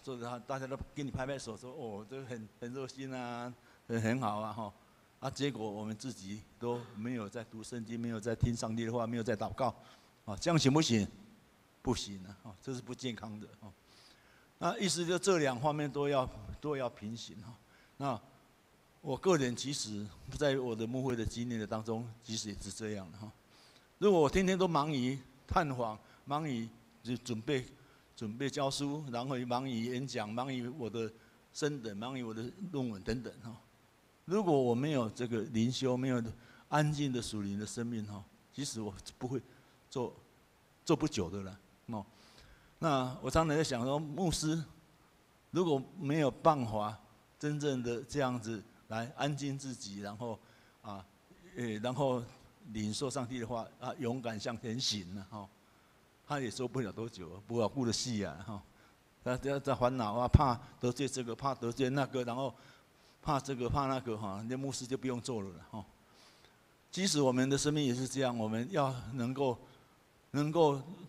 做的大家都给你拍拍手说哦，这个很热心啊，很好啊哈，结果我们自己都没有在读圣经，没有在听上帝的话，没有在祷告，这样行不行？不行啊，这是不健康的哦。那意思就这2方面都要平行哈。那我个人其实在我的牧会的经验的当中，其实也是这样的哈。如果我天天都忙于探访，忙于就准备教书，然后忙于演讲，忙于我的升等，忙于我的论文等等哈。如果我没有这个灵修，没有安静的属灵的生命哈，其实我不会做不久的了哦。那我常常在想说，牧师如果没有办法真正的这样子来安静自己，然后然后领受上帝的话勇敢向前行了哈，他也做不了多久，不要顾得细啊哈，他在烦恼啊，怕得罪这个，怕得罪那个，然后怕这个怕那个哈，那牧师就不用做了哈。即使我们的生命也是这样，我们要能够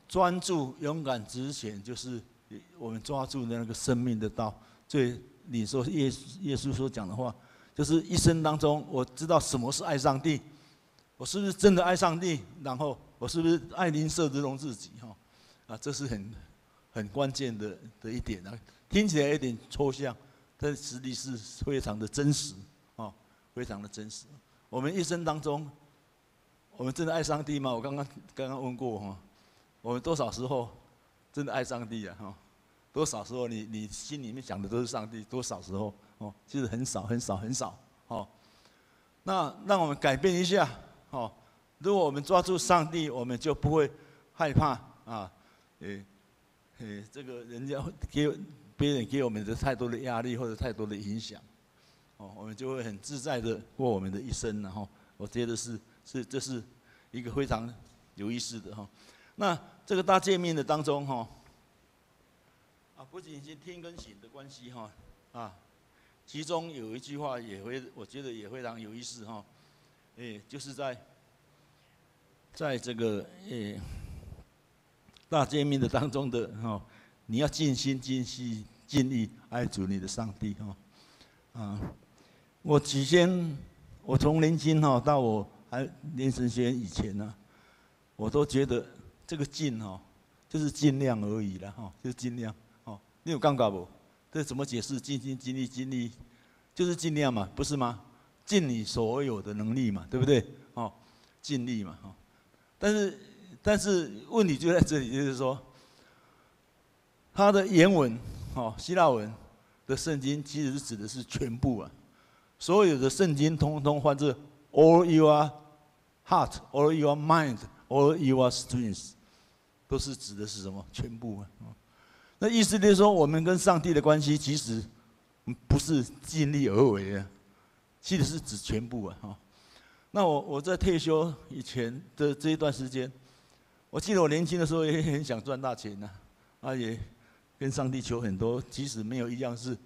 专注、勇敢直前，就是我们抓住那个生命的道。最领受耶稣所讲的话，就是一生当中，我知道什么是爱上帝，我是不是真的爱上帝？然后我是不是爱邻舍如同自己？哈，这是很关键的一点啊。听起来有点抽象，但实际是非常的真实啊，非常的真实。我们一生当中，我们真的爱上帝吗？我刚刚问过哈，我们多少时候真的爱上帝啊？哈，多少时候你心里面想的都是上帝？多少时候哦，其实很少很少很少哦。那让我们改变一下哦。如果我们抓住上帝，我们就不会害怕啊，这个人家别人给我们的太多的压力或者太多的影响，哦，我们就会很自在的过我们的一生，然后我觉得这是一个非常有意思的哈。那这个大诫命的当中哈，不仅是听跟行的关系哈，其中有一句话我觉得也非常有意思哈，就是在这个大诫命的当中的哈，你要尽心尽性尽力爱主你的上帝哈，我起先我从年轻哈到我还念神学院以前呢，我都觉得这个尽哈就是尽量而已了哈，就是尽量哦。你有感觉不？这怎么解释？尽心尽力尽力，就是尽量嘛，不是吗？尽你所有的能力嘛，对不对？哦，尽力嘛，哦。但是问题就在这里，就是说，它的原文哦，希腊文的圣经其实是指的是全部啊，所有的圣经通通翻成 all your heart, all your mind, all your strength， 都是指的是什么？全部啊。那意思就是说，我们跟上帝的关系其实不是尽力而为啊，其实是指全部啊。哈，那我在退休以前的这一段时间，我记得我年轻的时候也很想赚大钱呐，也跟上帝求很多，即使没有一样是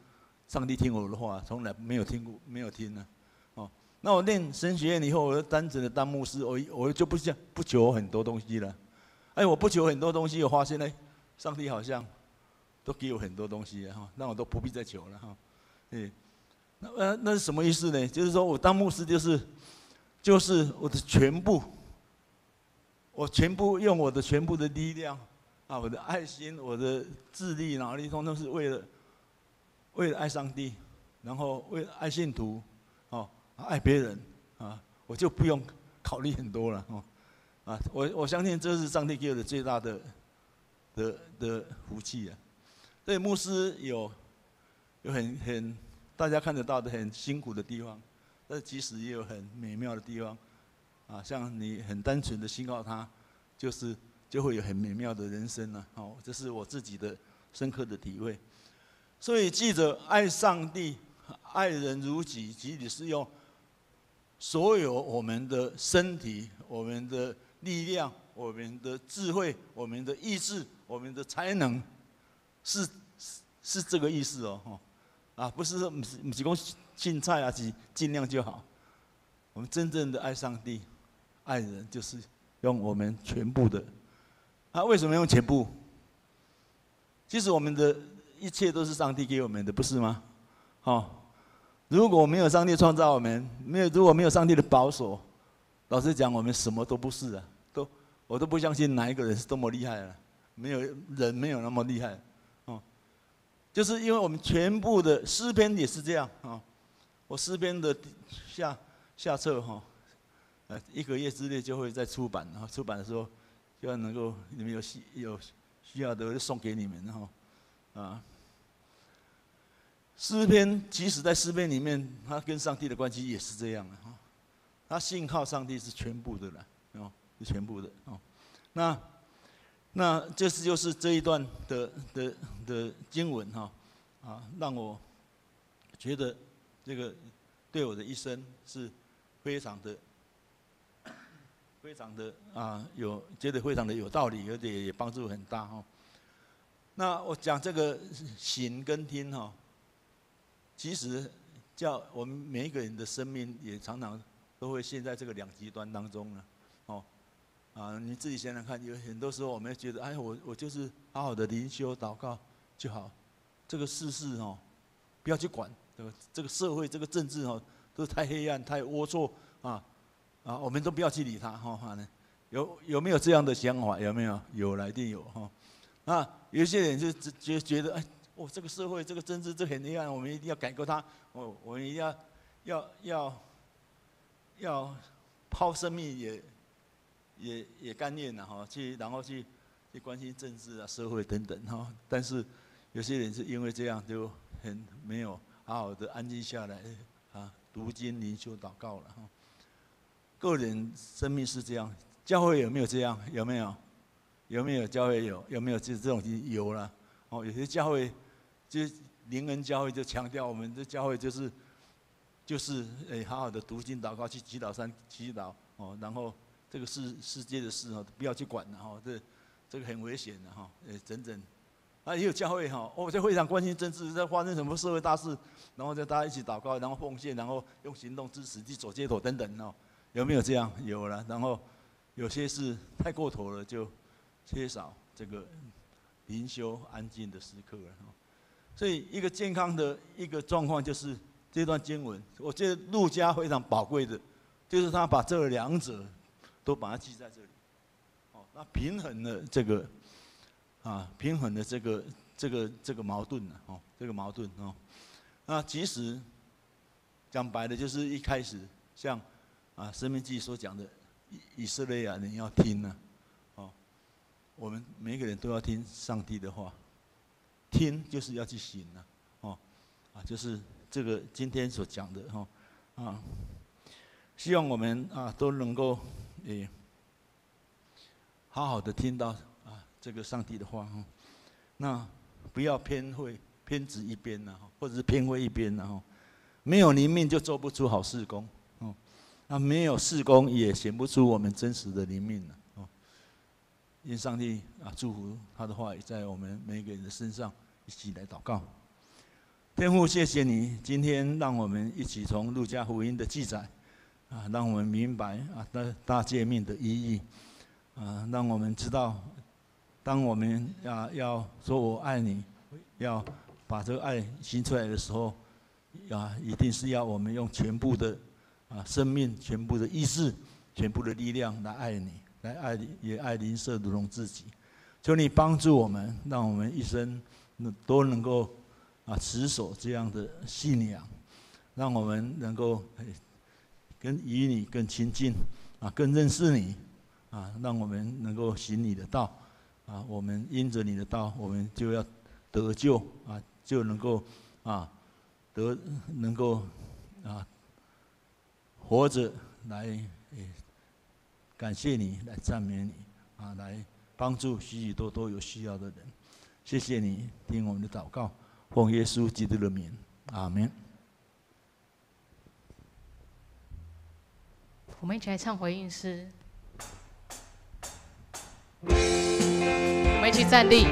上帝听我的话，从来没有听过，没有听呢。哦，那我念神学院以后，我就单纯的当牧师，我就不求很多东西了。我不求很多东西，我发现呢，上帝好像都给我很多东西哈，那我都不必再求了哈。那是什么意思呢？就是说我当牧师就是我的全部，我全部用我的全部的力量啊，我的爱心、我的智力、脑力，通通是为了爱上帝，然后为了爱信徒，哦，爱别人啊，我就不用考虑很多了哦。我相信这是上帝给我的最大的福气啊。所以牧师有很大家看得到的很辛苦的地方，但其实也有很美妙的地方啊。像你很单纯的信靠他，就会有很美妙的人生了。哦，这是我自己的深刻的体会。所以记着爱上帝、爱人如己，其实是用所有我们的身体、我们的力量、我们的智慧、我们的意志、我们的才能，是这个意思哦，不是说不是讲青菜啊，是尽量就好。我们真正的爱上帝、爱人，就是用我们全部的。为什么用全部？其实我们的一切都是上帝给我们的，不是吗？如果没有上帝创造我们，如果没有上帝的保守，老实讲，我们什么都不是啊。我都不相信哪一个人是多么厉害了，没有人没有那么厉害。就是因为我们全部的诗篇也是这样啊。我诗篇的下册1个月之内就会再出版，然后出版的时候就要能够你们有需要的就送给你们诗篇即使在诗篇里面，他跟上帝的关系也是这样的他信靠上帝是全部的了是全部的那就是这一段的经文让我觉得这个对我的一生是非常的觉得非常的有道理，而且也帮助很大那我讲这个行跟听其实叫我们每一个人的生命也常常都会陷在这个两极端当中了你自己想想看，有很多时候我们觉得，我就是好好的灵修祷告就好，这个世事不要去管，对吧？这个社会、这个政治都是太黑暗、太龌龊我们都不要去理它有没有这样的想法？有没有？有，一定有有一些人就觉得，这个社会、这个政治这很黑暗，我们一定要改革它，我们一定要抛生命也甘愿然后去关心政治社会等等但是有些人是因为这样就很没有好好的安静下来读经灵修祷告了个人生命是这样，教会有没有这样？有没有？有没有教会有没有这种有了有些教会就是灵恩教会就强调我们这教会就是好好的读经祷告，去祈祷山祈祷然后这个世界的事不要去管这个很危险的整也有教会在会上关心政治，在发生什么社会大事，然后大家一起祷告，然后奉献，然后用行动支持去走街头等等有没有这样？有了，然后有些是太过头了，就缺少这个灵修安静的时刻了所以一个健康的一个状况就是这段经文，我觉得路加非常宝贵的，就是他把这两者都把它记在这里。哦，那平衡了这个平衡了这个矛盾呢，哦，这个矛盾哦。那其实讲白了，就是一开始像申命记所讲的，以色列啊，你要听呢，哦，我们每一个人都要听上帝的话，听就是要去行呢，哦，就是这个今天所讲的哈，希望我们都能够好好的听到这个上帝的话哈，那不要偏执一边呐，或者是偏废一边呐，没有灵命就做不出好事工，哦，那没有事工也显不出我们真实的灵命了，哦，愿上帝祝福他的话语在我们每个人的身上，一起来祷告。天父，谢谢你今天让我们一起从路加福音的记载让我们明白大诫命的意义让我们知道，当我们要说我爱你，要把这个爱行出来的时候一定是要我们用全部的生命、全部的意志、全部的力量来爱你，来爱你，也爱邻舍如同自己。求你帮助我们，让我们一生都能够持守这样的信仰，让我们能够与你更亲近更认识你让我们能够行你的道我们因着你的道，我们就要得救就能够能够活着来感谢你，来赞美你来帮助许许多多有需要的人。谢谢你听我们的祷告，奉耶稣基督的名，阿们。我们一起来唱回应诗，我们一起站立。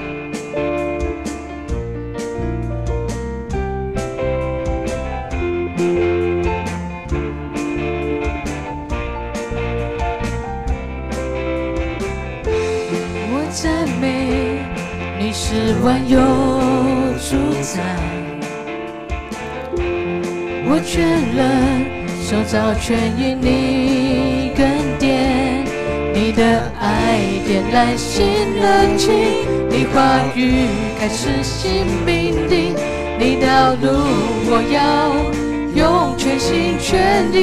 我赞美你是万有主宰，我全人受造全因你恩典，你的爱点燃新热情，你话语开始新命令，你道路我要用全心全力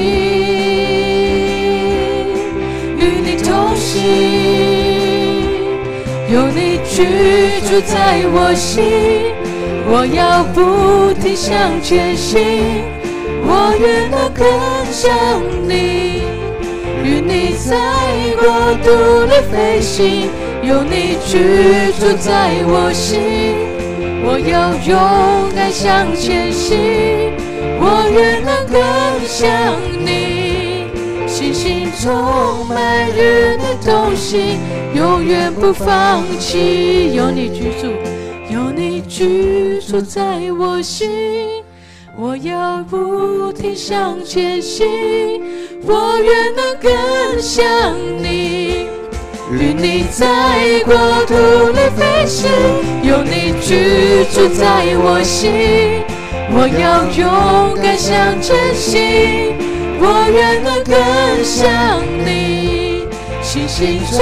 与你同行，有你居住在我心，我要不停向前行，我愿能更像你，与你在国度里飞行，有你居住在我心，我要勇敢向前行，我愿能更像你，信心充满与你同行，永远不放弃，有你居住，有你居住在我心，我要不停向前行，我愿能更像你，与你在国土里飞行，有你居住在我心，我要勇敢向前行，我愿能更像你，信心充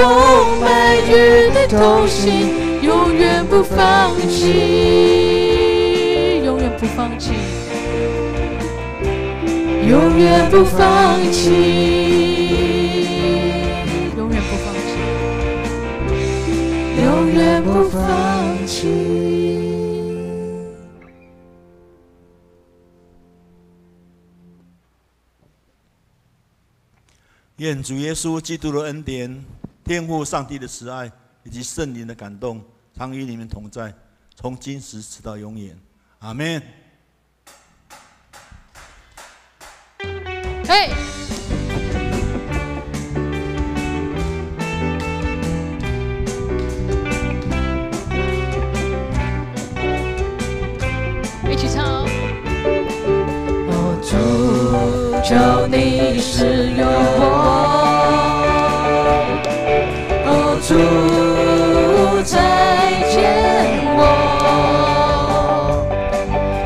满与你同行，永远不放弃，永远不放弃，永远不放弃，永远不放弃，永远不放弃。愿主耶稣基督的恩典、天父上帝的慈爱以及圣灵的感动，常与你们同在，从今时直到永远。阿们。嘿，一起唱哦。主，求你使用我，主再见我，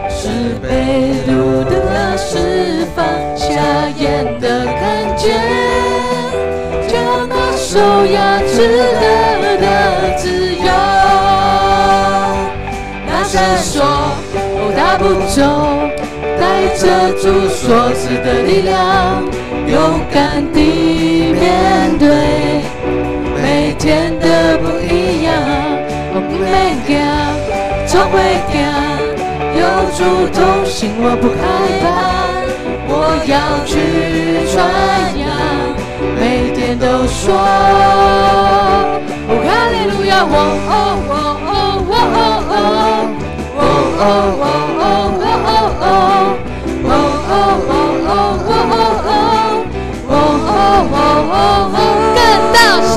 是被掳的受压制的自由。大声说，哦，大步走，带着主所赐的力量，勇敢地面对每天的不一样。我不会怕，总会怕，有主同行，我不害怕。我要去传扬，每天都说，哦，哈利路亚，哦哦哦哦哦哦哦哦哦哦哦哦。更大声！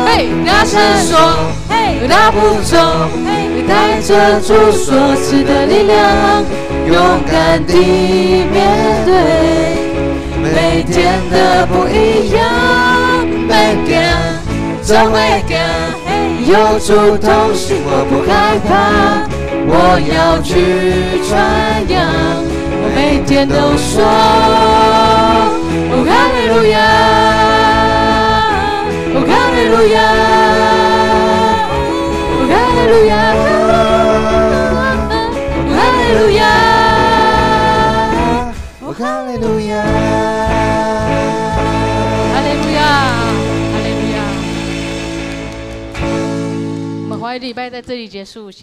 嘿，大声说！嘿，大步走，带着主所赐的力量，勇敢地面对每天的不一样。每天总会敢，有主同行，我不害怕。我要去传扬，我每天都说，哦，哈利路亚，哦，哈利路亚，哦，哈利路亚，哦，哈利路亚，哦，哈利路亚，哈利路亚，哈利路亚。我们华语礼拜在这里结束，谢谢。